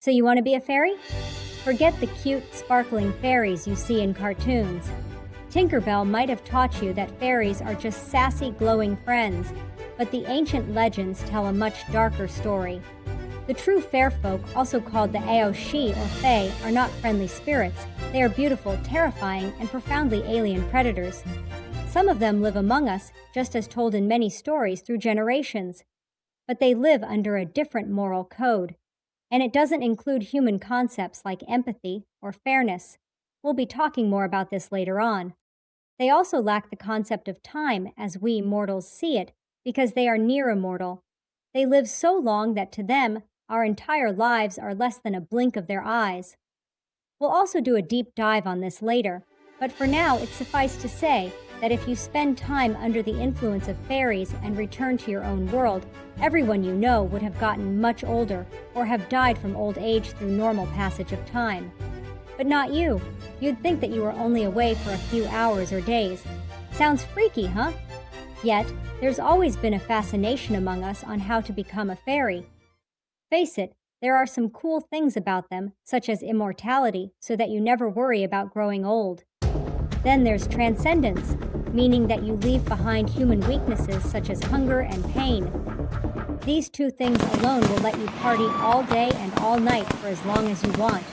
So you want to be a fairy? Forget the cute, sparkling fairies you see in cartoons. Tinkerbell might have taught you that fairies are just sassy, glowing friends, but the ancient legends tell a much darker story. The true fair folk, also called the Aoshi or Fae, are not friendly spirits. They are beautiful, terrifying, and profoundly alien predators. Some of them live among us, just as told in many stories through generations. But they live under a different moral code. And it doesn't include human concepts like empathy or fairness. We'll be talking more about this later on. They also lack the concept of time as we mortals see it, because they are near immortal. They live so long that to them, our entire lives are less than a blink of their eyes. We'll also do a deep dive on this later, but for now it's suffice to say that if you spend time under the influence of fairies and return to your own world, everyone you know would have gotten much older or have died from old age through normal passage of time. But not you. You'd think that you were only away for a few hours or days. Sounds freaky, huh? Yet, there's always been a fascination among us on how to become a fairy. Face it, there are some cool things about them, such as immortality, so that you never worry about growing old. Then there's transcendence, meaning that you leave behind human weaknesses such as hunger and pain. These two things alone will let you party all day and all night for as long as you want.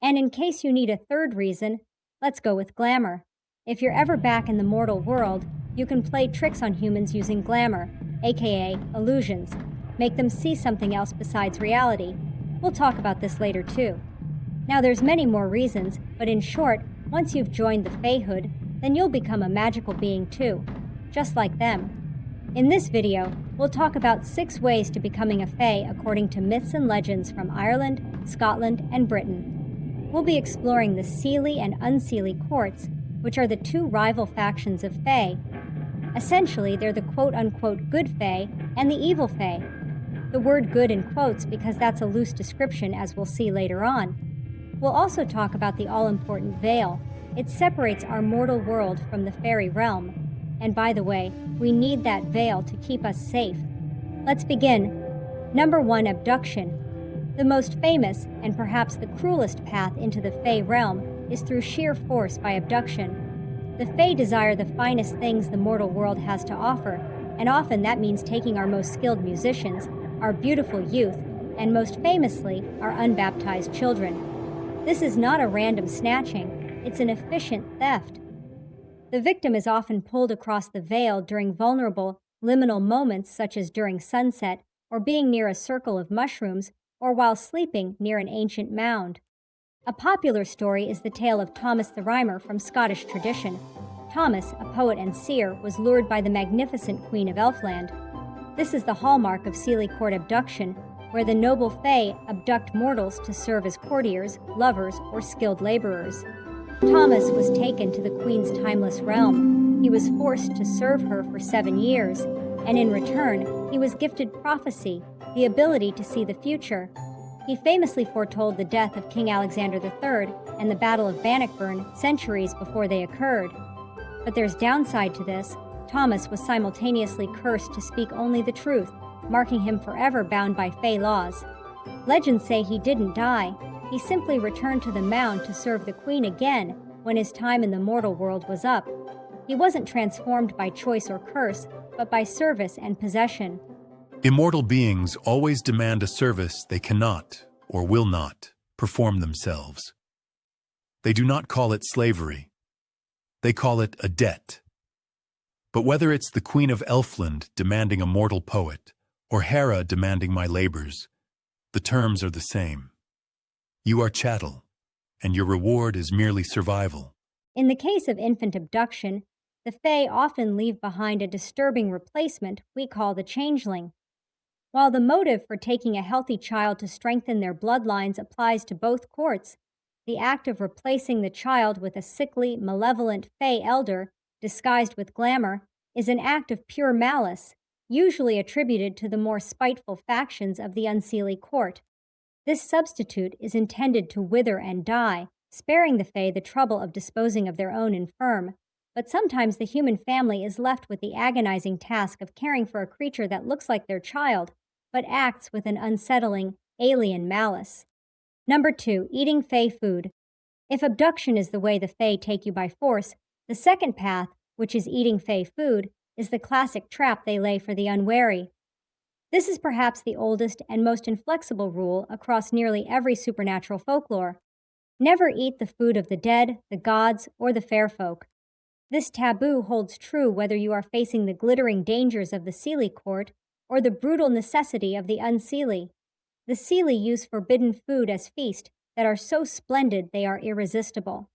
And in case you need a third reason, let's go with glamour. If you're ever back in the mortal world, you can play tricks on humans using glamour, aka illusions. Make them see something else besides reality. We'll talk about this later too. Now there's many more reasons, but in short, once you've joined the Faehood, then you'll become a magical being too, just like them. In this video, we'll talk about 6 ways to becoming a Fae according to myths and legends from Ireland, Scotland, and Britain. We'll be exploring the Seelie and Unseelie courts, which are the 2 rival factions of Fae. Essentially, they're the quote-unquote good Fae and the evil Fae. The word good in quotes because that's a loose description, as we'll see later on. We'll also talk about the all-important veil. It separates our mortal world from the fairy realm. And by the way, we need that veil to keep us safe. Let's begin. Number 1, abduction. The most famous, and perhaps the cruelest path into the Fae realm is through sheer force by abduction. The Fae desire the finest things the mortal world has to offer, and often that means taking our most skilled musicians, our beautiful youth, and most famously, our unbaptized children. This is not a random snatching, it's an efficient theft. The victim is often pulled across the veil during vulnerable, liminal moments such as during sunset, or being near a circle of mushrooms, or while sleeping near an ancient mound. A popular story is the tale of Thomas the Rhymer from Scottish tradition. Thomas, a poet and seer, was lured by the magnificent Queen of Elfland. This is the hallmark of Seelie court abduction, where the noble Fae abduct mortals to serve as courtiers, lovers, or skilled laborers. Thomas was taken to the Queen's timeless realm. He was forced to serve her for 7 years, and in return, he was gifted prophecy, the ability to see the future. He famously foretold the death of King Alexander III and the Battle of Bannockburn centuries before they occurred. But there's downside to this. Thomas was simultaneously cursed to speak only the truth, marking him forever bound by Fae laws. Legends say he didn't die. He simply returned to the mound to serve the Queen again when his time in the mortal world was up. He wasn't transformed by choice or curse, but by service and possession. Immortal beings always demand a service they cannot, or will not, perform themselves. They do not call it slavery. They call it a debt. But whether it's the Queen of Elfland demanding a mortal poet, or Hera demanding my labors, the terms are the same. You are chattel, and your reward is merely survival. In the case of infant abduction, the Fae often leave behind a disturbing replacement we call the changeling. While the motive for taking a healthy child to strengthen their bloodlines applies to both courts, the act of replacing the child with a sickly, malevolent Fae elder, disguised with glamour, is an act of pure malice, usually attributed to the more spiteful factions of the Unseelie court. This substitute is intended to wither and die, sparing the Fae the trouble of disposing of their own infirm, but sometimes the human family is left with the agonizing task of caring for a creature that looks like their child, but acts with an unsettling, alien malice. Number 2, eating Fae food. If abduction is the way the Fae take you by force, the second path, which is eating Fae food, is the classic trap they lay for the unwary. This is perhaps the oldest and most inflexible rule across nearly every supernatural folklore. Never eat the food of the dead, the gods, or the fair folk. This taboo holds true whether you are facing the glittering dangers of the Seelie court or the brutal necessity of the unseelie. The Seelie use forbidden food as feast that are so splendid they are irresistible.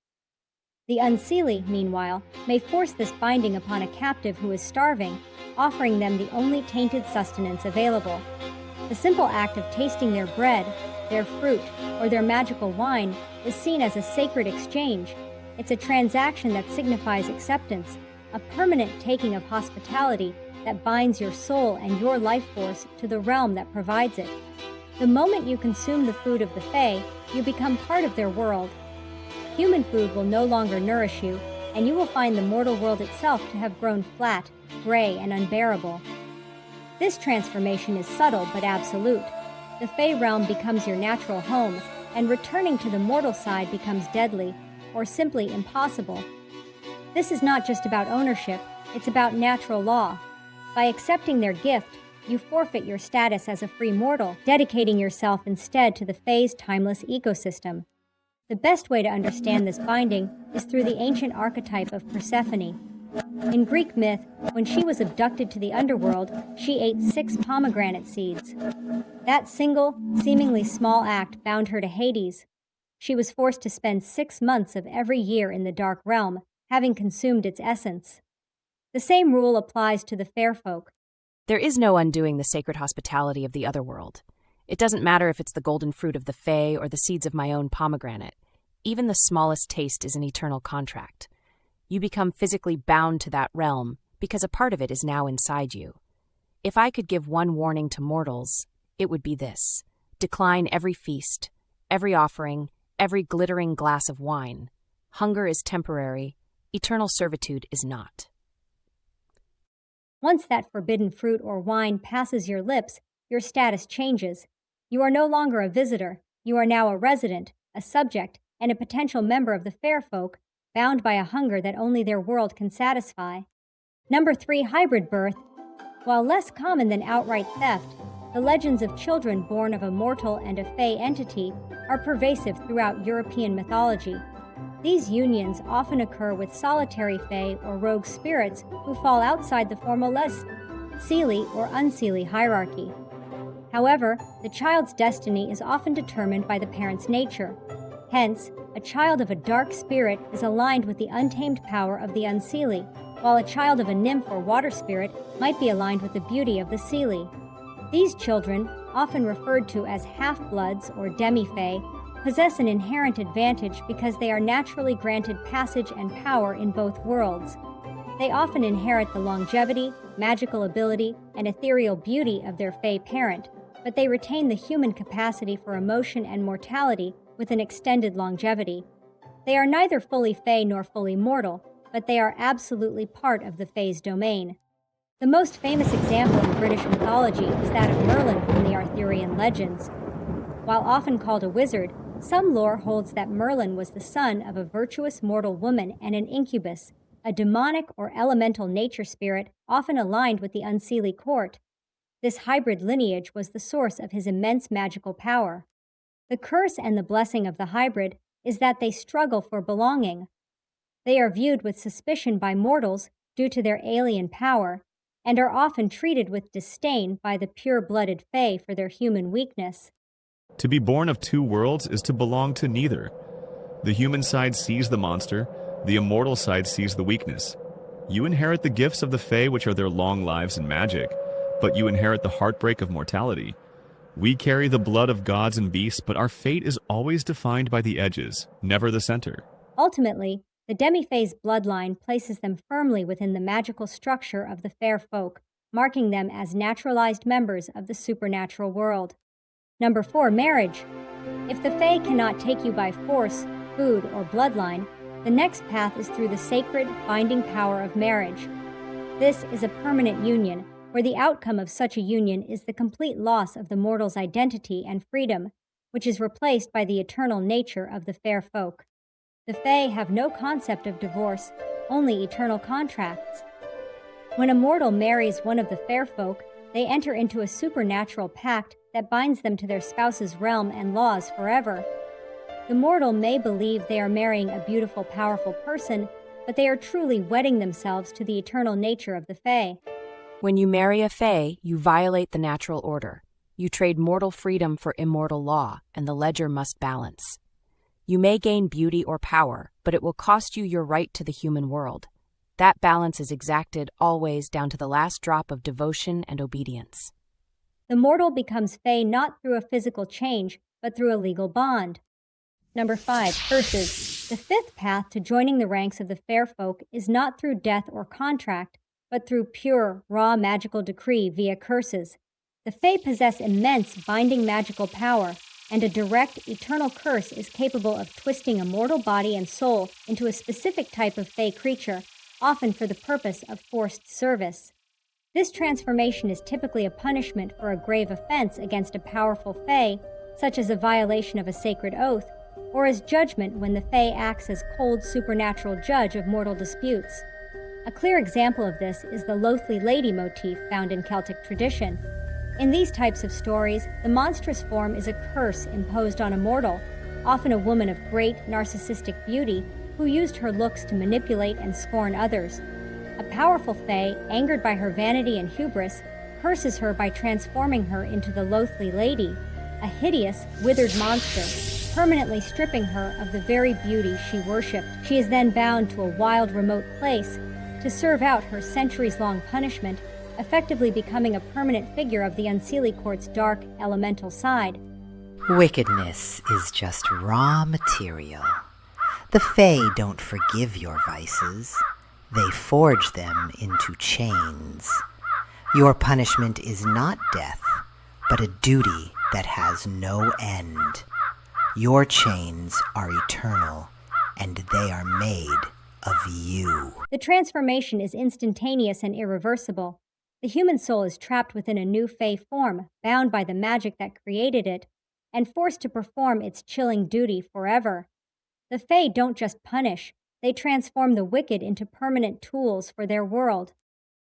The unseelie, meanwhile, may force this binding upon a captive who is starving, offering them the only tainted sustenance available. The simple act of tasting their bread, their fruit, or their magical wine is seen as a sacred exchange. It's a transaction that signifies acceptance, a permanent taking of hospitality that binds your soul and your life force to the realm that provides it. The moment you consume the food of the Fae, you become part of their world. Human food will no longer nourish you, and you will find the mortal world itself to have grown flat, gray, and unbearable. This transformation is subtle but absolute. The Fae realm becomes your natural home, and returning to the mortal side becomes deadly, or simply impossible. This is not just about ownership, it's about natural law. By accepting their gift, you forfeit your status as a free mortal, dedicating yourself instead to the Fae's timeless ecosystem. The best way to understand this binding is through the ancient archetype of Persephone. In Greek myth, when she was abducted to the underworld, she ate 6 pomegranate seeds. That single, seemingly small act bound her to Hades. She was forced to spend 6 months of every year in the dark realm, having consumed its essence. The same rule applies to the fair folk. There is no undoing the sacred hospitality of the otherworld. It doesn't matter if it's the golden fruit of the Fae or the seeds of my own pomegranate. Even the smallest taste is an eternal contract. You become physically bound to that realm because a part of it is now inside you. If I could give one warning to mortals, it would be this: decline every feast, every offering, every glittering glass of wine. Hunger is temporary, eternal servitude is not. Once that forbidden fruit or wine passes your lips, your status changes. You are no longer a visitor, you are now a resident, a subject, and a potential member of the fair folk, bound by a hunger that only their world can satisfy. Number 3, hybrid birth. While less common than outright theft, the legends of children born of a mortal and a Fae entity are pervasive throughout European mythology. These unions often occur with solitary Fae or rogue spirits who fall outside the formal Seelie or unseelie hierarchy. However, the child's destiny is often determined by the parent's nature. Hence, a child of a dark spirit is aligned with the untamed power of the unseelie, while a child of a nymph or water spirit might be aligned with the beauty of the seelie. These children, often referred to as half-bloods or demi-fae, possess an inherent advantage because they are naturally granted passage and power in both worlds. They often inherit the longevity, magical ability, and ethereal beauty of their Fae parent, but they retain the human capacity for emotion and mortality with an extended longevity. They are neither fully Fae nor fully mortal, but they are absolutely part of the Fae's domain. The most famous example in British mythology is that of Merlin from the Arthurian legends. While often called a wizard, some lore holds that Merlin was the son of a virtuous mortal woman and an incubus, a demonic or elemental nature spirit often aligned with the unseelie court. This hybrid lineage was the source of his immense magical power. The curse and the blessing of the hybrid is that they struggle for belonging. They are viewed with suspicion by mortals due to their alien power, and are often treated with disdain by the pure-blooded Fae for their human weakness. To be born of two worlds is to belong to neither. The human side sees the monster, the immortal side sees the weakness. You inherit the gifts of the Fae, which are their long lives and magic, but you inherit the heartbreak of mortality. We carry the blood of gods and beasts, but our fate is always defined by the edges, never the center. Ultimately, the demi-Fae's bloodline places them firmly within the magical structure of the fair folk, marking them as naturalized members of the supernatural world. Number 4, marriage. If the Fae cannot take you by force, food, or bloodline, the next path is through the sacred, binding power of marriage. This is a permanent union, where the outcome of such a union is the complete loss of the mortal's identity and freedom. which is replaced by the eternal nature of the fair folk. The Fae have no concept of divorce, only eternal contracts. When a mortal marries one of the fair folk, they enter into a supernatural pact that binds them to their spouse's realm and laws forever. The mortal may believe they are marrying a beautiful, powerful person, but they are truly wedding themselves to the eternal nature of the Fae. When you marry a Fae, you violate the natural order. You trade mortal freedom for immortal law, and the ledger must balance. You may gain beauty or power, but it will cost you your right to the human world. That balance is exacted always down to the last drop of devotion and obedience. The mortal becomes Fae not through a physical change, but through a legal bond. Number 5. Curses. The fifth path to joining the ranks of the fair folk is not through death or contract, but through pure, raw magical decree via curses. The Fae possess immense binding magical power, and a direct, eternal curse is capable of twisting a mortal body and soul into a specific type of Fae creature, often for the purpose of forced service. This transformation is typically a punishment for a grave offense against a powerful Fae, such as a violation of a sacred oath, or as judgment when the Fae acts as cold supernatural judge of mortal disputes. A clear example of this is the loathly lady motif found in Celtic tradition. In these types of stories, the monstrous form is a curse imposed on a mortal, often a woman of great narcissistic beauty who used her looks to manipulate and scorn others. A powerful Fae, angered by her vanity and hubris, curses her by transforming her into the loathly lady, a hideous, withered monster, permanently stripping her of the very beauty she worshipped. She is then bound to a wild, remote place to serve out her centuries-long punishment, effectively becoming a permanent figure of the Unseelie Court's dark, elemental side. Wickedness is just raw material. The Fae don't forgive your vices. They forge them into chains. Your punishment is not death, but a duty that has no end. Your chains are eternal, and they are made of you. The transformation is instantaneous and irreversible. The human soul is trapped within a new Fae form, bound by the magic that created it, and forced to perform its chilling duty forever. The Fae don't just punish, they transform the wicked into permanent tools for their world.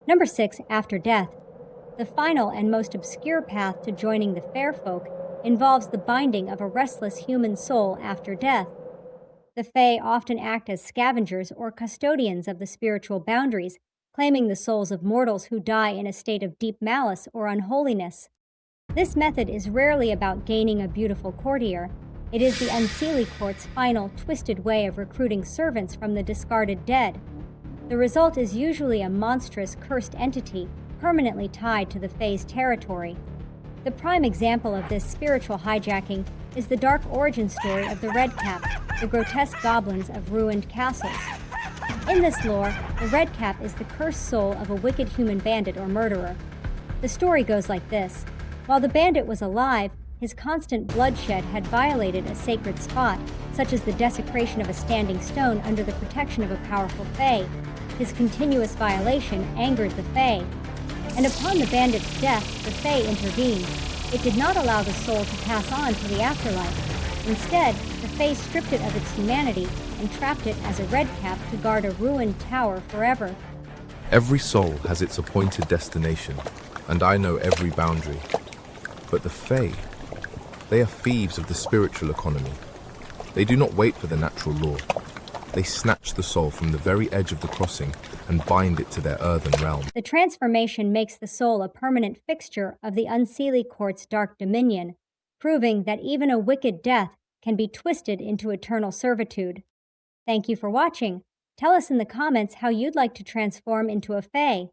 Number 6. After death. The final and most obscure path to joining the fair folk involves the binding of a restless human soul after death. The Fae often act as scavengers or custodians of the spiritual boundaries, claiming the souls of mortals who die in a state of deep malice or unholiness. This method is rarely about gaining a beautiful courtier. It is the Unseelie Court's final, twisted way of recruiting servants from the discarded dead. The result is usually a monstrous, cursed entity, permanently tied to the Fae's territory. The prime example of this spiritual hijacking is the dark origin story of the Redcap, the grotesque goblins of ruined castles. In this lore, the Redcap is the cursed soul of a wicked human bandit or murderer. The story goes like this. While the bandit was alive, his constant bloodshed had violated a sacred spot, such as the desecration of a standing stone under the protection of a powerful Fae. His continuous violation angered the Fae, and upon the bandit's death, the Fae intervened. It did not allow the soul to pass on to the afterlife. Instead, the Fae stripped it of its humanity and trapped it as a redcap to guard a ruined tower forever. Every soul has its appointed destination, and I know every boundary. But the Fae, they are thieves of the spiritual economy. They do not wait for the natural law. They snatch the soul from the very edge of the crossing and bind it to their earthen realm. The transformation makes the soul a permanent fixture of the Unseelie Court's dark dominion, proving that even a wicked death can be twisted into eternal servitude. Thank you for watching. Tell us in the comments how you'd like to transform into a Fae.